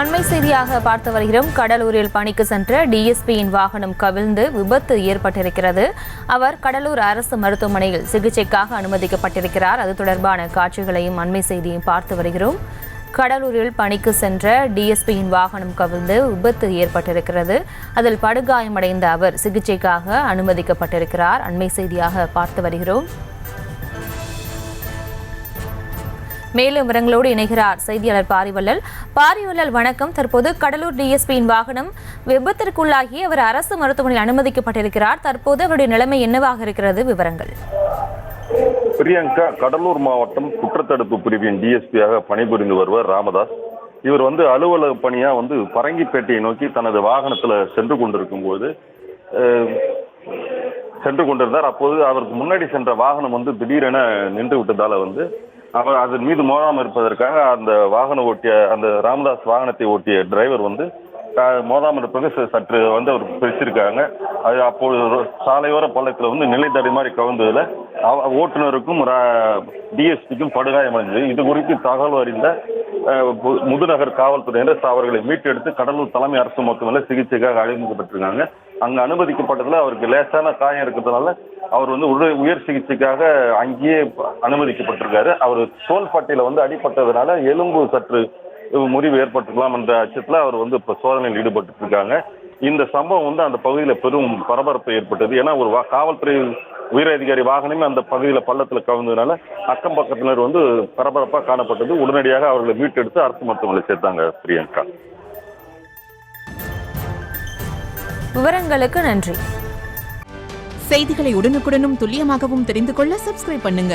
அண்மை செய்தியாக பார்த்து வருகிறோம். கடலூரில் பணிக்கு சென்ற டிஎஸ்பியின் வாகனம் கவிழ்ந்து விபத்து ஏற்பட்டிருக்கிறது. அவர் கடலூர் அரசு மருத்துவமனையில் சிகிச்சைக்காக அனுமதிக்கப்பட்டிருக்கிறார். அது தொடர்பான காட்சிகளையும் அண்மை செய்தியையும் பார்த்து வருகிறோம். கடலூரில் பணிக்கு சென்ற டிஎஸ்பியின் வாகனம் கவிழ்ந்து விபத்து ஏற்பட்டிருக்கிறது. அதில் படுகாயமடைந்த அவர் சிகிச்சைக்காக அனுமதிக்கப்பட்டிருக்கிறார். அண்மை செய்தியாக பார்த்து வருகிறோம். மேலும் விவரங்களோடு இணைகிறார் செய்தியாளர் பாரிவள்ளல். வணக்கம். தற்போது கடலூர் டிஎஸ்பியின் வாகனம் விபத்திற்குள்ளாகி அவர் அரசு மருத்துவமனையில் அனுமதிக்கப்பட்டிருக்கிறார். தற்போது அவருடைய நிலைமை என்னவாக இருக்கிறது? விவரங்கள். பிரியங்கா, கடலூர் மாவட்டம் குற்றத்தடுப்பு பிரிவின் டிஎஸ்பியாக பணிபுரிந்து வருவர் ராமதாஸ். இவர் அலுவலக பணியா பரங்கிப்பேட்டையை நோக்கி தனது வாகனத்துல சென்று கொண்டிருந்தார். அப்போது அவருக்கு முன்னாடி சென்ற வாகனம் திடீரென நின்று விட்டதால அவர் அதன் மீது மோதாமல் இருப்பதற்காக அந்த ராமதாஸ் வாகனத்தை ஓட்டிய டிரைவர் மோதாமல் இருப்பது சற்று அவர் பிரிச்சிருக்காங்க. அது அப்போது சாலையோர பள்ளத்தில் நிலை தடுமாறி கவிழ்ந்ததுல ஓட்டுநருக்கும் டிஎஸ்பிக்கும் படுகாயமடைந்தது. இது குறித்து தகவல் அறிந்த முதுநகர் காவல்துறையினர் அவர்களை மீட்டெடுத்து கடலூர் தலைமை அரசு மருத்துவமனையில் சிகிச்சைக்காக அனுமதிக்கப்பட்டிருக்காங்க. அங்கு அனுமதிக்கப்பட்டதுல அவருக்கு லேசான காயம் இருக்கிறதுனால அவர் உயர் சிகிச்சைக்காக அங்கேயே அனுமதிக்கப்பட்டிருக்காரு. அவர் தோள்பட்டையில அடிபட்டதுனால எலும்பு சற்று முறிவு ஏற்பட்டுக்கலாம் என்ற அச்சத்துல அவர் இப்ப சோதனையில் ஈடுபட்டு இருக்காங்க. இந்த சம்பவம் அந்த பகுதியில பெரும் பரபரப்பு ஏற்பட்டது. ஏன்னா ஒரு காவல்துறை உயரதிகாரி வாகனமே அந்த பகுதியில பள்ளத்துல கவிழ்ந்ததுனால அக்கம் பக்கத்தினர் பரபரப்பா காணப்பட்டது. உடனடியாக அவர்களை மீட்டெடுத்து அரசு மருத்துவமனையில் சேர்த்தாங்க. பிரியங்கா, விவரங்களுக்கு நன்றி. செய்திகளை உடனுக்குடனும் துல்லியமாகவும் தெரிந்து கொள்ள சப்ஸ்கிரைப் பண்ணுங்க.